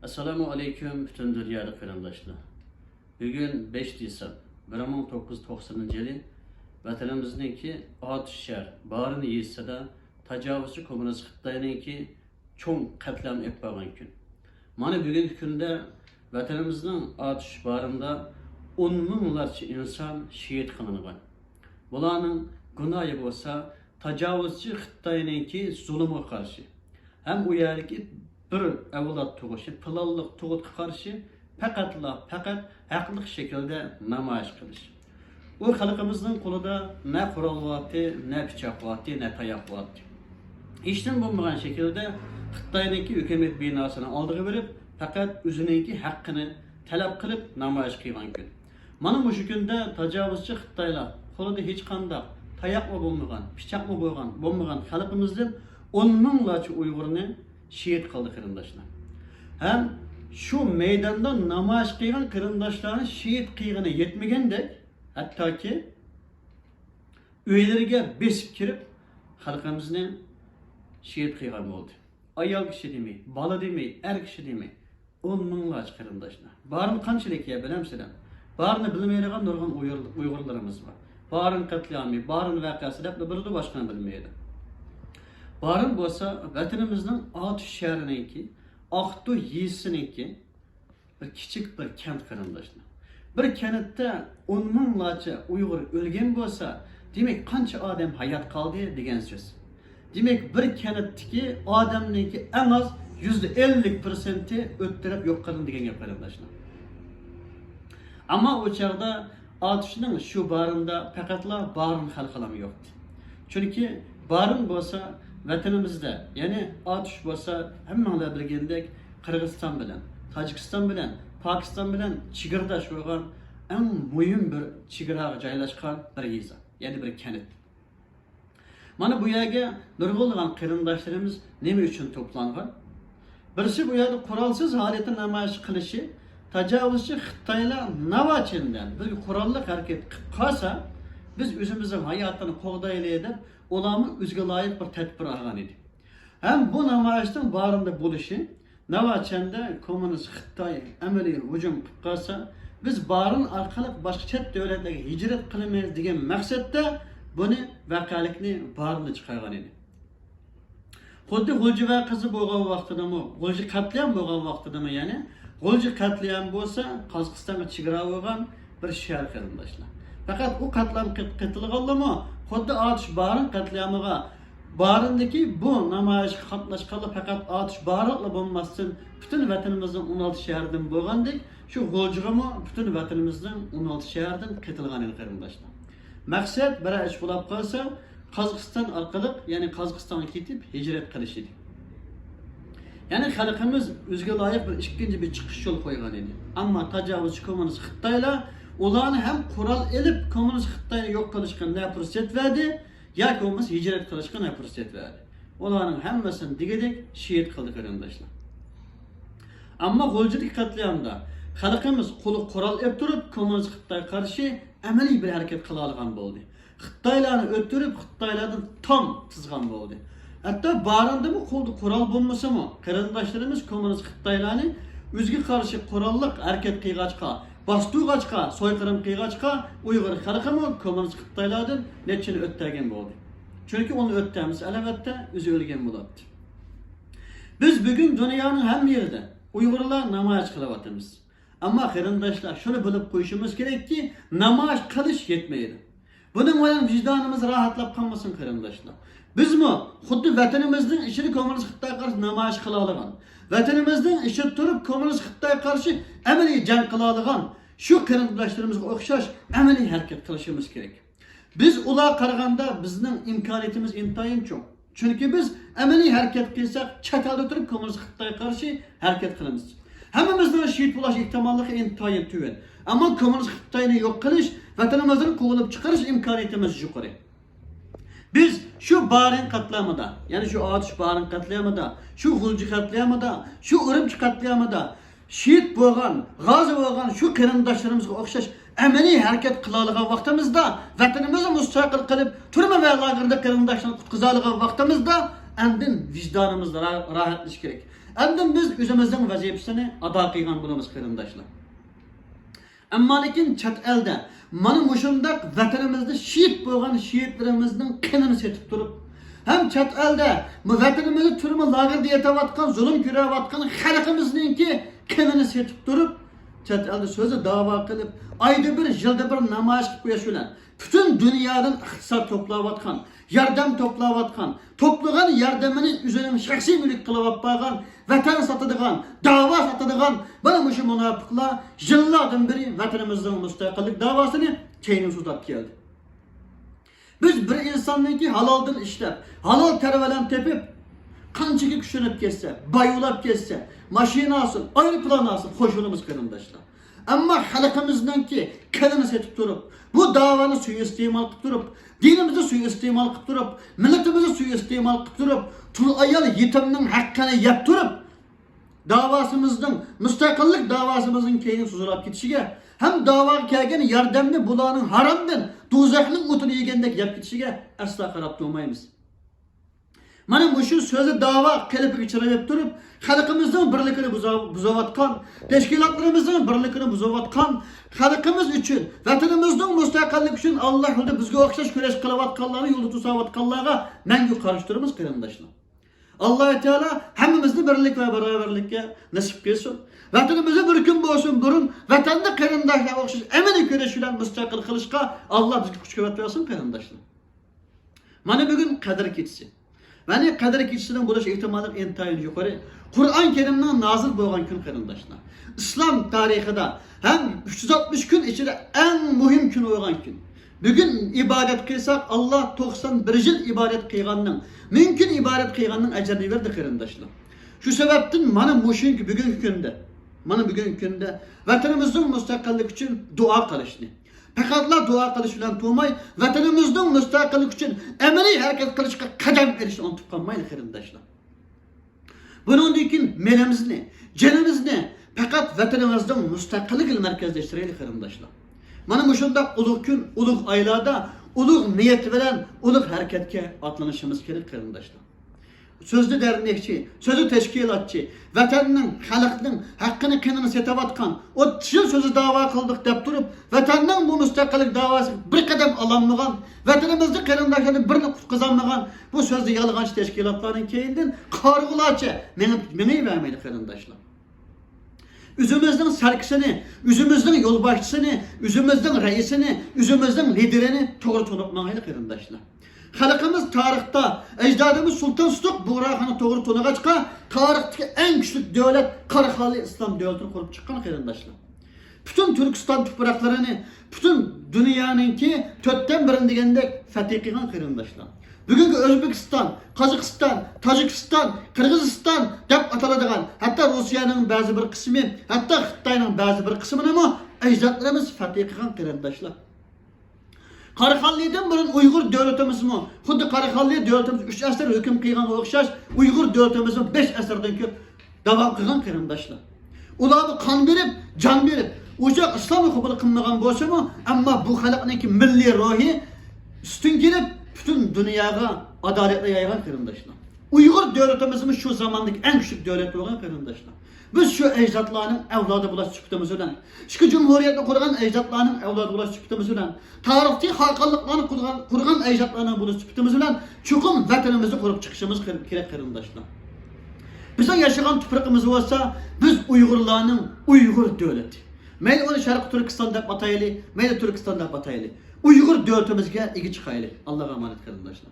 Assalamu aleyküm bütün dünyada qarindoshlar. Bugün 5 Nisan 1990 yılı vatanımızdaki Atışşehir barını yesida tajovuzchi kommunist Xitoyninki cho'ng qatlam etpagan kun. Mana bugungi kunda vatanimizning Atış barında 10 minglarcha inson shahid qilingan. Bularning gunohi bo'lsa tajovuzchi Xitoyninki zulmga qarshi hem u yerdagi bir avlod tug'ishi, planliq tug'utga qarshi faqat haqliq shaklda namoyish qilish. U xalqimizning qo'lida ne qurol bo'lyapti, ne pichoq bo'lyapti, ne tayoq bo'lyapti. Hechdan bo'lmagan shaklda Xitoyniki hukumat binosini oldiga berib, faqat o'zining haqqini talab qilib namoyish qilgan kun. Mana bu kunda tajovuzchi Xitoylar qo'lida hech qanday tayoqmi bo'lmagan, pichoqmi bo'lmagan xalqimizdan 10 minglarcha Uyg'urni şehit qildi qarindoshlar. Hem şu meydanda namoyish qilgan qarindoshlarni shehid qilgani yetmagandek, hattoki uylariga besib kirib xalqimizni shehid qilgan bo'ldi. Ayol kishi demay, bola demay, er kishi demay, 10 minglarcha qarindoshlar. Barini qanchalik ya bilamsizlar? Barini bilmaydigan nurg'un Uyg'urlarimiz bor. Barini qatliami, barini voqeasi deb birida boshqani bilmaydi. Barın bo'lsa vatanimizning Atışşehir'ninki, Aqtu yesininki bir kichik bir kent qarindoshlar. Bir kentda 10 minglarcha Uyg'ur o'lgan bo'lsa, demak qancha odam hayot qoldi degan so'z. Demak bir kentdagi odamninki eng az %50% o'ttirib yo'q qilindi degan gap qarindoshlar. Ammo o chaqda Atışning shu barında faqatla barın xalqalami yo'qdi. Chunki barın bo'lsa vatanimizda, yani Atış bo'lsa hammalar bilgandek Qirg'iziston bilan, Tojikiston bilan, Pokiston bilan chegirdosh bo'lgan eng muhim bir chegaraga joylashgan bir yeza, ya'ni bir kent. Mana bu yerga nurg'unlagan qarindoshlarimiz nima uchun to'plangan? Birisi bu yerda qurolsiz holatda namoyish qilishi, tajovuzchi Xitoylar navachindan bir qurolli harakat qilib qolsa, biz o'zimizning hayotini qo'g'daylik deb ularni o'ziga loyiq bir tadbir olgan edi. Hem bu namoyishning barında bo'lishi navachanda kommunist Xitoy amaliy hujum qilib qolsa, biz barin orqali boshqa chet davlatlarga hijrat qilamiz degan maqsadda buni voqelikni barında chiqargan edi. Xuddi G'ulji voqeasi bo'lgan vaqtidami, G'ulji qatliam bo'lgan vaqtidami, ya'ni G'ulji qatliam bo'lsa, Qozog'istonga chegara bo'lgan bir shahar qarindoshlar. Fakat o katliam qilganlarmi? Xuddi Atış barın katliamiga barındaki bu namoyish qatnashganlar faqat Atış barıqla bo'lmasdan bütün vatanimizning 16 shahardan bo'lgandek, shu G'uljigami bütün vatanimizning 16 shahardan qetilgan qarindoshlar. Maqsad bir ish bo'lib qolsa, Qozog'iston orqali, ya'ni Qozog'istonga ketib hijrat qilish edi. Yani xalqimiz o'ziga loyiq bir ikkinchi bir chiqish yo'l qo'ygan edi. Ammo tajovuzchi kommunist Xitoylar ularni hem kural elip komünist Xitoyni yo'q qilishga ne fursat verdi, ya komünist hicret qilishga ne fursat verdi. Ularning hammasini degidek shehid qildi qarindoshlar. Ammo G'uljilik qatliamda xalqimiz qo'li kural ep turib komünist Xitoyga qarshi amaliy bir harakat qila olgan bo'ldi. Xitoylarni o'ttirib Xitoylardan tam tizgan bo'ldi. Hatta barındami qo'lda kural bo'lmasa-mu, qarindoshlarimiz komünist Xitoylarni o'ziga qarshi qurolliq harakat qilgachqa, bastırgaçka, soykırım qilgachqa Uyg'ur xalqimi kommunist Xitoylardan nechini o'ttirgan bo'ldi. Çünkü onu o'ttiramiz, albatta o'zi o'lgan bo'ladi. Biz bugün dünyanın hem yerida Uyg'urlar namoyish qilyapmiz. Ammo qarindoshlar shuni bilib qo'yishimiz kerakki, namoyish qilish yetmaydi. Buning bilan vicdanimiz rahatlab qolmasin qarindoshlar. Bizmi xuddi vatanimizning ishini kommunist Xitoyga qarshi namoyish qila olgan, vatanimizning ishi turib kommunist Xitoyga qarshi amaliy jang qila olgan shu qarindoshlarimizga o'xshash amaliy harakat qilishimiz kerak. Biz ular qaraganda bizning imkoniyatimiz intayin cho'ng. Chunki biz amaliy harakat qilsak, chet elda turib kommunist Xitoyga qarshi harakat qilamiz. Hammamizning shehid bo'lish ehtimolliyi intayin tuvan. Ammo kommunist Xitoyni yo'q qilish, vatanimizni quvib chiqarish imkoniyatimiz yuqori. Biz şu barın katliamida, yani şu Atış barın katliamida, şu G'ulji katliamida, şu Urumchi katliamida shehid bo'lgan, g'ozi bo'lgan şu qarindoshlarımızga o'xshash amaliy harakat qila olgan vaqtimizda, vatanimizni mustaqil qilib, turma va lagerda qarindoshlarni qutqiza olgan vaqtimizda, andin vicdanımızda rahatlash kerak. Endi biz özümüzün vazifesini ada qilgan bo'lamiz qarindoshlar. Ammo lekin chet elda mana mushundaq vatanimizda shehid bo'lgan shehidlarimizning qinini setib turib, hem chet elda vatanimizni turma lagerda yatayotgan, zulm ko'rayotgan xalqimizningki qinini setib turib, chet elda so'zi da'vo qilib, ayda bir, yilda bir namoyish qilib qo'yish bilan bütün dünyadan iqtisod to'playotgan, yordam to'playotgan, to'plagan yordamini o'zining shaxsiy mulk qilib olgan, vatan sotadigan, da'vo sotadigan bana shu munofiqlar yillardan beri vatanimizning mustaqillik da'vosini keyinga suzab keldi. Biz bir insonniki haloldan ishlab, halol tarvalan tepib, qanchaga kuchlanib ketsa, bayulab ketsa, mashina olsin, aeroplan olsin, qo'shilimiz qarindoshlar. Ama xalqimizningki qilini setib turib, bu davoni suiiste'mol qilib turib, dinimizni suiiste'mol qilib turib, millatimizni suiiste'mol qilib turib, tul ayol yetimning haqqini yeb turib, davosimizning, mustaqillik davosimizning keyin suzilib ketishiga, ham davoga kelgan yordamni bularning haromdan, do'zaxning o'tini yegandek yeb ketishiga aslo qarab turmaymiz. Mana bu shu so'zi da'vo qilib ichirib turib, xalqimizning birligini buzayotgan, tashkilotlarimizning birligini buzayotgan, xalqimiz uchun, vatanimizning mustaqillik uchun Alloh yo'lida bizga o'xshash kurash qilayotganlarni yo'lda to'sayotganlarga mangu qarshi turamiz qarindoshlar. Alloh Teala hammamizni birlik va barobarlikka nasib qilsin. Vatanimizga bir kun bo'lsin burun vatanda qarindoshlarga o'xshash amaliy kurash bilan mustaqil qilishga Alloh bizga kuch-quvvat bersin qarindoshlar. Mana bugun qadr ketsin. Yani qadr kechisidan bo'lish ehtimoli intayin yuqori. Qur'on Karimning nozil bo'lgan kun qarindoshlar. İslam tarixida ham 360 kun ichida eng muhim kun bo'lgan kun. Bugun ibodat qilsak Alloh 91 yil ibodat qilganning, mumkin ibodat qilganning ajrini berdi qarindoshlar. Shu sababdan mana mushunki bugungi kunda vatanimizning mustaqillik uchun duo qilishni, faqatla duo qilish bilan to'may, vatanimizning mustaqillik uchun amaliy harakat qilishga qadam berishni unutib qolmaylik qarindoshlar. Bundan keyin menimizni, jonimizni faqat vatanimizning mustaqillik markazlashtiraylik qarindoshlar. Mana bu shunday ulug' kun, ulug' oylarda, ulug' niyat bilan ulug' harakatga otlanishimiz kerak qarindoshlar. Sözlü dernekçi, sözlü teşkilatçı, vatanның, xalqның haqqını qinini setayotgan, o sözü dava qildik deb turib, vatanның bu mustaqillik davası bir qadam alanmagan, vatanimizni qarindoshlarni birini qutqazolmagan bu sözlü yalg'onchi teşkilatlarning keyinden qarg'ulacha meni vermeydi qarindoshlar. Üzümüzün sarkısını, üzümüzün yolbaşçısını, üzümüzün reisini, üzümüzün liderini doğru tanıtmaydı qarindoshlar. Xalqimiz tarixda ecdadımız Sultan Sutuq Buğraxanı doğru to'nag'achqa tarixdagi eng kuchli davlat Qaraqalli islom davlatini qurib chiqqan qarindoshlar. Bütün Türkiston tuproqlarini, bütün dunyoninki 4dan birini degandek fath qilgan qarindoshlar. Bugungi O'zbekiston, Qozog'iston, Tojikiston, Qirg'iziston deb ataladigan, hatto Rossiyaning ba'zi bir qismi, hatto Xitoyning ba'zi bir qismini ham ajdodlarimiz fath qilgan qarindoshlar. Qaraqallidan burun Uyg'ur davlatimizmi, xuddi Qaraqalli davlatimiz 3 asr hukm qilgan o'xshash, Uyg'ur davlatimizmi 5 asrdan ko'p davom qilgan qarindoshlar. Ular qon berib, jon berib, o'sha islom qabul qilmagan bo'lsa-mu, ammo bu xalqning milliy ruhi ustun kelib, bütün dunyoga adolatni yaygan qarindoshlar. Uyg'ur davlatimiz shu zamondagi eng kuchli davlat bo'lgan qarindoshlar. Biz şu ecdatlarının evladı bulaş çıktığımız bilen, şu cumhuriyetini kurgan ecdatlarının evladı bulaş çıktığımız bilen, tarihte halkallıklarını kurgan ecdatlarının bulaş çıktığımız bilen, çukum vatanımızı kurup çıkışımız gerek qarindoshlar. Bizim yaşayan tuprağımız olsa, biz Uygurlarının Uygur devleti. Meyli onu Şarkı Türkistan'da bataylı, meyli Türkistan'da bataylı. Uygur devletimizge igi çıkaylı. Allah'a emanet qarindoshlar.